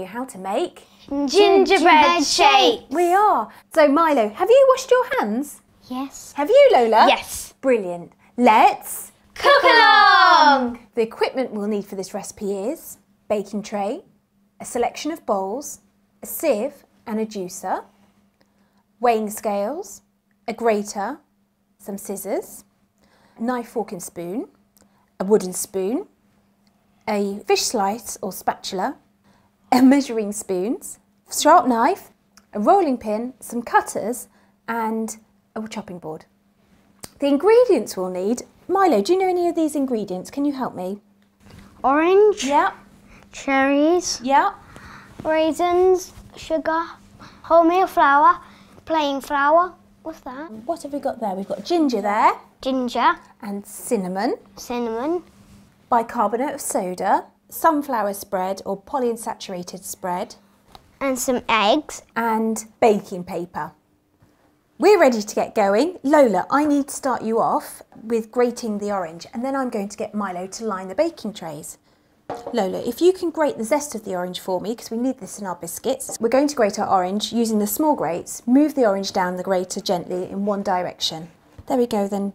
How to make gingerbread shape. We are. So Milo, have you washed your hands? Yes. Have you, Lola? Yes. Brilliant. Let's cook along. The equipment we'll need for this recipe is baking tray, a selection of bowls, a sieve and a juicer, weighing scales, a grater, some scissors, a knife, fork and spoon, a wooden spoon, a fish slice or spatula, a measuring spoons, sharp knife, a rolling pin, some cutters and a chopping board. The ingredients we'll need, Milo, do you know any of these ingredients? Can you help me? Orange. Yeah. Cherries. Yeah. Raisins. Sugar. Wholemeal flour. Plain flour. What's that? What have we got there? We've got ginger there. Ginger. And cinnamon. Cinnamon. Bicarbonate of soda. Sunflower spread or polyunsaturated spread. And some eggs. And baking paper. We're ready to get going. Lola, I need to start you off with grating the orange and then I'm going to get Milo to line the baking trays. Lola, if you can grate the zest of the orange for me, because we need this in our biscuits. We're going to grate our orange using the small grates. Move the orange down the grater gently in one direction. There we go then,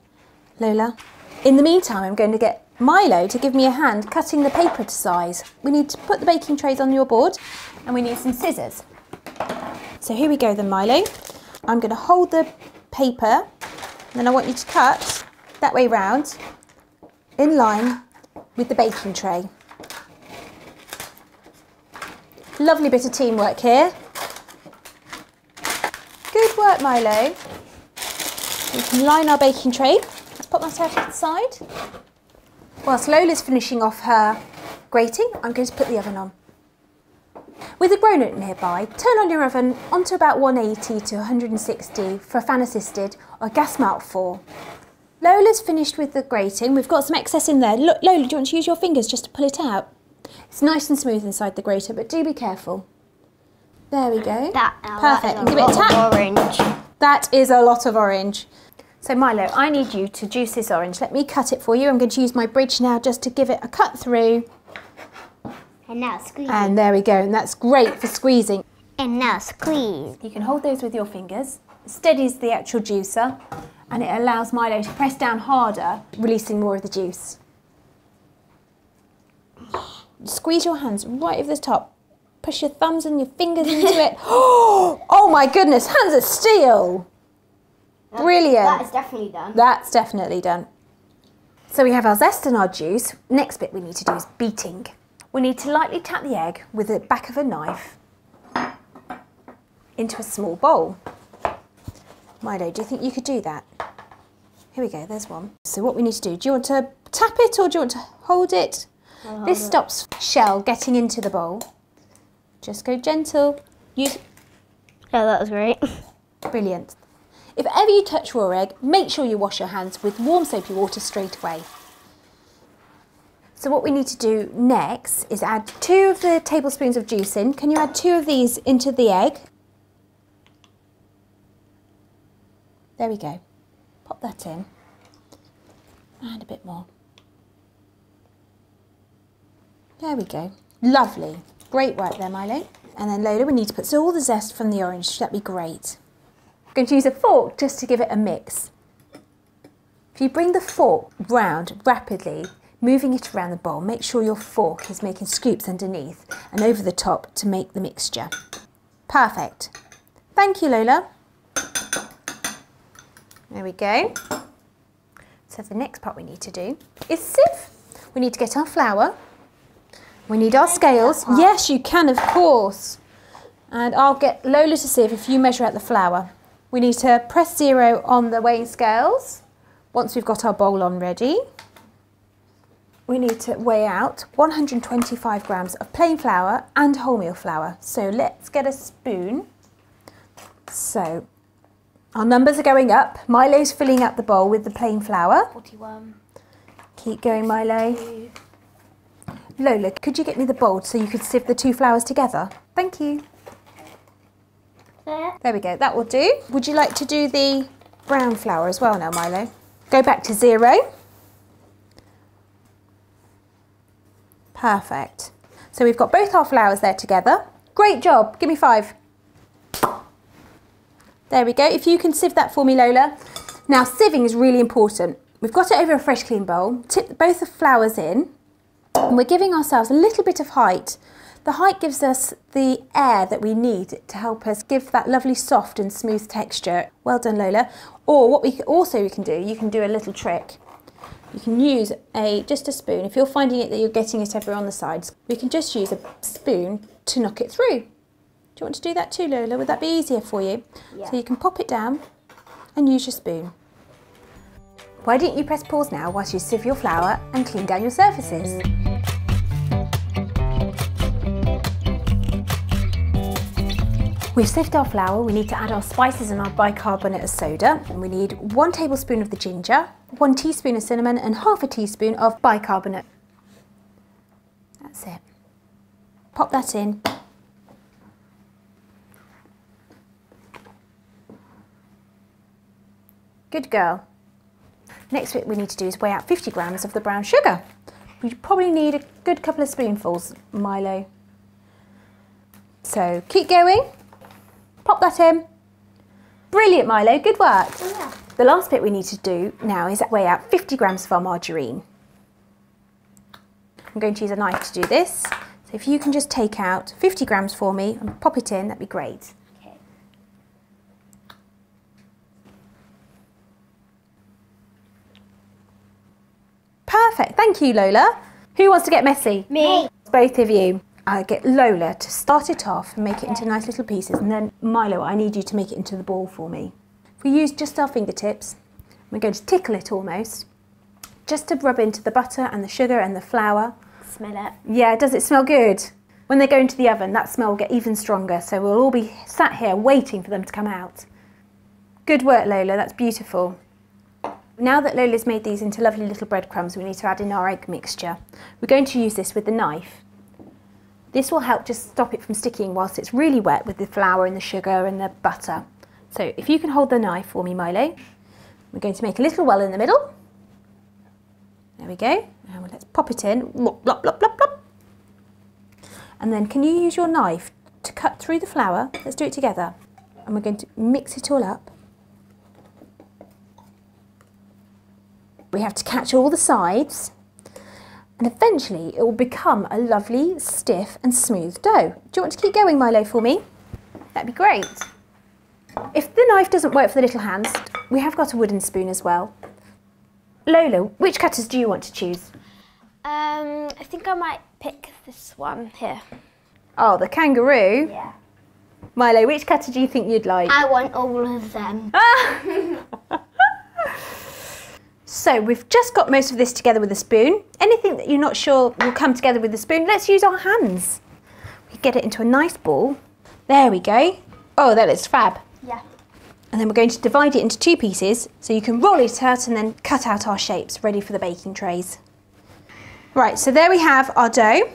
Lola. In the meantime, I'm going to get Milo to give me a hand cutting the paper to size. We need to put the baking trays on your board and we need some scissors. So here we go then, Milo. I'm going to hold the paper and then I want you to cut that way round in line with the baking tray. Lovely bit of teamwork here. Good work, Milo. We can line our baking tray. Let's put myself to the side. Whilst Lola's finishing off her grating, I'm going to put the oven on. With a grown-up nearby, turn on your oven onto about 180 to 160 for fan assisted or gas mount 4. Lola's finished with the grating. We've got some excess in there. Look, Lola, do you want to use your fingers just to pull it out? It's nice and smooth inside the grater, but do be careful. There we go. Perfect. Give it a tap. Orange. That is a lot of orange. So Milo, I need you to juice this orange. Let me cut it for you. I'm going to use my bridge now just to give it a cut through. And now squeeze. And there we go. And that's great for squeezing. And now squeeze. You can hold those with your fingers. It steadies the actual juicer and it allows Milo to press down harder, releasing more of the juice. Squeeze your hands right over the top. Push your thumbs and your fingers into it. Oh my goodness, hands of steel. Brilliant. That is definitely done. That's definitely done. So we have our zest and our juice. Next bit we need to do is beating. We need to lightly tap the egg with the back of a knife into a small bowl. Milo, do you think you could do that? Here we go, there's one. So what we need to do you want to tap it or do you want to hold it? This stops shell getting into the bowl. Just go gentle. Yeah, that was great. Brilliant. If ever you touch raw egg, make sure you wash your hands with warm soapy water straight away. So what we need to do next is add 2 of the tablespoons of juice in. Can you add 2 of these into the egg? There we go. Pop that in. And a bit more. There we go. Lovely. Great work there, Milo. And then Lola, we need to put all the zest from the orange. That'd be great. I'm going to use a fork just to give it a mix. If you bring the fork round rapidly, moving it around the bowl, make sure your fork is making scoops underneath and over the top to make the mixture. Perfect. Thank you, Lola. There we go. So the next part we need to do is sieve. We need to get our flour. We need our scales. Yes, you can, of course. And I'll get Lola to sieve if you measure out the flour. We need to press 0 on the weighing scales once we've got our bowl on ready. We need to weigh out 125 grams of plain flour and wholemeal flour. So let's get a spoon. So our numbers are going up. Milo's filling up the bowl with the plain flour. 41. Keep going, Milo. 2. Lola, could you get me the bowl so you could sieve the 2 flours together? Thank you. There we go, that will do. Would you like to do the brown flour as well now, Milo? Go back to 0. Perfect. So we've got both our flowers there together. Great job, give me 5. There we go, if you can sieve that for me, Lola. Now sieving is really important. We've got it over a fresh clean bowl, tip both the flowers in, and we're giving ourselves a little bit of height. The height gives us the air that we need to help us give that lovely soft and smooth texture. Well done, Lola. Or what we can do, you can do a little trick. You can use just a spoon. If you're finding it that you're getting it everywhere on the sides, we can just use a spoon to knock it through. Do you want to do that too, Lola? Would that be easier for you? Yeah. So you can pop it down and use your spoon. Why don't you press pause now whilst you sieve your flour and clean down your surfaces? We've sieved our flour, we need to add our spices and our bicarbonate of soda. And we need 1 tablespoon of the ginger, 1 teaspoon of cinnamon and half a teaspoon of bicarbonate. That's it. Pop that in. Good girl. Next bit we need to do is weigh out 50 grams of the brown sugar. We probably need a good couple of spoonfuls, Milo. So keep going. Pop that in. Brilliant, Milo, good work. Oh, yeah. The last bit we need to do now is weigh out 50 grams of our margarine. I'm going to use a knife to do this. So if you can just take out 50 grams for me and pop it in, that'd be great. Perfect, thank you, Lola. Who wants to get messy? Me. Both of you. I'll get Lola to start it off and make it into nice little pieces, and then Milo, I need you to make it into the ball for me. If we use just our fingertips, we're going to tickle it almost, just to rub into the butter and the sugar and the flour. Smell it. Yeah, does it smell good? When they go into the oven, that smell will get even stronger, so we'll all be sat here waiting for them to come out. Good work, Lola, that's beautiful. Now that Lola's made these into lovely little breadcrumbs, we need to add in our egg mixture. We're going to use this with the knife. This will help just stop it from sticking whilst it's really wet with the flour and the sugar and the butter. So if you can hold the knife for me, Milo. We're going to make a little well in the middle. There we go. And let's pop it in. Blop, blop, blop, blop, blop. And then can you use your knife to cut through the flour? Let's do it together. And we're going to mix it all up. We have to catch all the sides, and eventually it will become a lovely, stiff and smooth dough. Do you want to keep going, Milo, for me? That'd be great. If the knife doesn't work for the little hands, we have got a wooden spoon as well. Lola, which cutters do you want to choose? I think I might pick this one here. Oh, the kangaroo? Yeah. Milo, which cutter do you think you'd like? I want all of them. So we've just got most of this together with a spoon. Anything that you're not sure will come together with the spoon, let's use our hands. We get it into a nice ball. There we go. Oh, that looks fab. Yeah. And then we're going to divide it into 2 pieces so you can roll it out and then cut out our shapes ready for the baking trays. Right, so there we have our dough.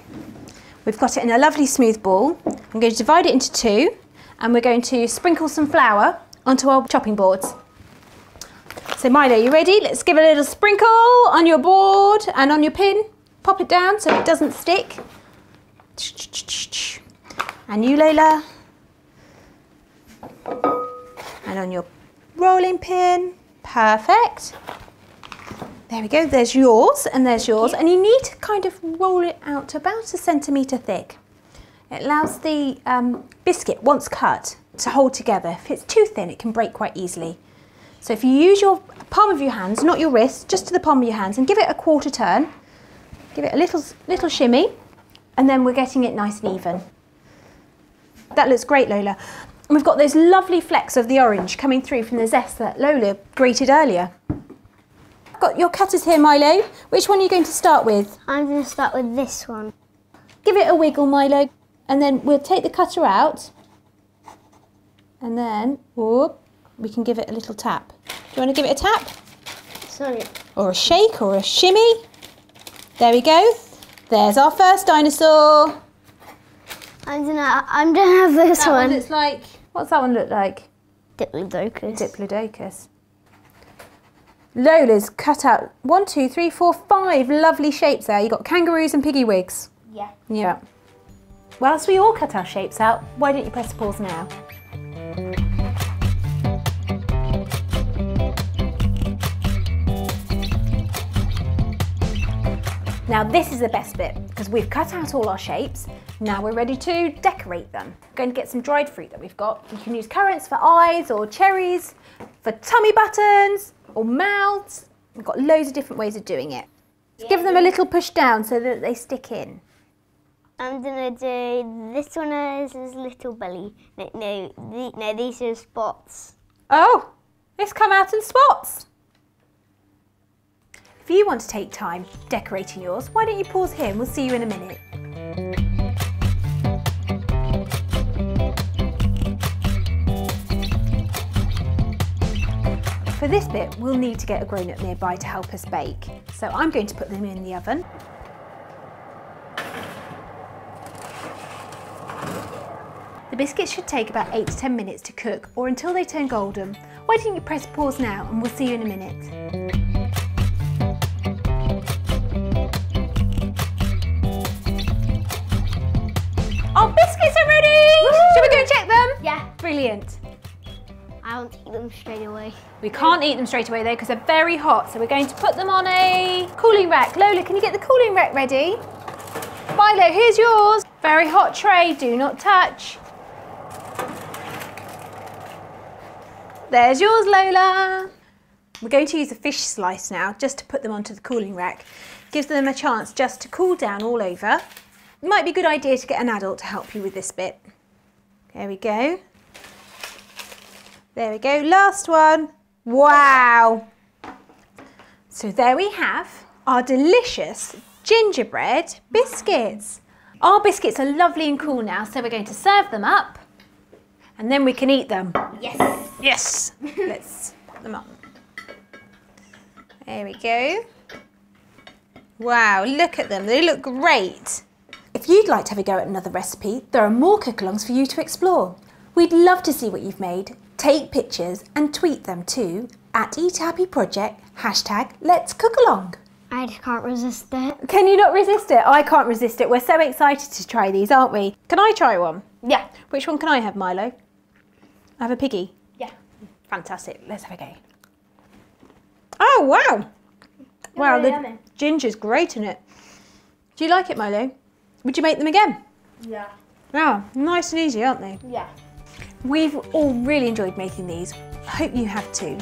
We've got it in a lovely smooth ball. I'm going to divide it into 2 and we're going to sprinkle some flour onto our chopping boards. So Milo, you ready? Let's give it a little sprinkle on your board and on your pin. Pop it down so it doesn't stick. And you, Lola. And on your rolling pin. Perfect. There we go. There's yours and there's yours. And you need to kind of roll it out to about 1 centimetre thick. It allows the biscuit, once cut, to hold together. If it's too thin, it can break quite easily. So if you use your palm of your hands, not your wrist, just to the palm of your hands, and give it a quarter turn, give it a little shimmy, and then we're getting it nice and even. That looks great, Lola. And we've got those lovely flecks of the orange coming through from the zest that Lola grated earlier. Got your cutters here, Milo. Which one are you going to start with? I'm going to start with this one. Give it a wiggle, Milo, and then we'll take the cutter out, and then, whoop, we can give it a little tap. Do you want to give it a tap? Sorry. Or a shake or a shimmy? There we go. There's our first dinosaur. I'm gonna have this one. Looks like, what's that one look like? Diplodocus. Diplodocus. Lola's cut out 1, 2, 3, 4, 5 lovely shapes there. You got kangaroos and piggy wigs. Yeah. Yeah. whilst we all cut our shapes out, why don't you press pause now? Now this is the best bit, because we've cut out all our shapes. Now we're ready to decorate them. I'm going to get some dried fruit that we've got. You can use currants for eyes, or cherries for tummy buttons, or mouths. We've got loads of different ways of doing it. Yeah. Give them a little push down so that they stick in. I'm gonna do this one as his little belly. No, these are spots. Oh, it's come out in spots. If you want to take time decorating yours, why don't you pause here and we'll see you in a minute. For this bit, we'll need to get a grown-up nearby to help us bake. So I'm going to put them in the oven. The biscuits should take about 8 to 10 minutes to cook, or until they turn golden. Why don't you press pause now and we'll see you in a minute. Our biscuits are ready! Woo! Shall we go and check them? Yeah. Brilliant. I won't eat them straight away. We can't eat them straight away though because they're very hot, so we're going to put them on a cooling rack. Lola, can you get the cooling rack ready? Milo, here's yours. Very hot tray, do not touch. There's yours, Lola. We're going to use a fish slice now just to put them onto the cooling rack. Gives them a chance just to cool down all over. It might be a good idea to get an adult to help you with this bit. There we go. There we go, last one. Wow. So there we have our delicious gingerbread biscuits. Our biscuits are lovely and cool now, so we're going to serve them up and then we can eat them. Yes. Yes. Let's put them up. There we go. Wow, look at them. They look great. If you'd like to have a go at another recipe, there are more cook-alongs for you to explore. We'd love to see what you've made. Take pictures and tweet them to @EatHappyProject, #Let'sCookAlong. I just can't resist it. Can you not resist it? I can't resist it. We're so excited to try these, aren't we? Can I try one? Yeah. Which one can I have, Milo? I have a piggy? Yeah. Fantastic. Let's have a go. Oh, wow. Wow, really the yummy. ginger's great in it. Do you like it, Milo? Would you make them again? Yeah. Yeah, nice and easy, aren't they? Yeah. We've all really enjoyed making these. I hope you have too.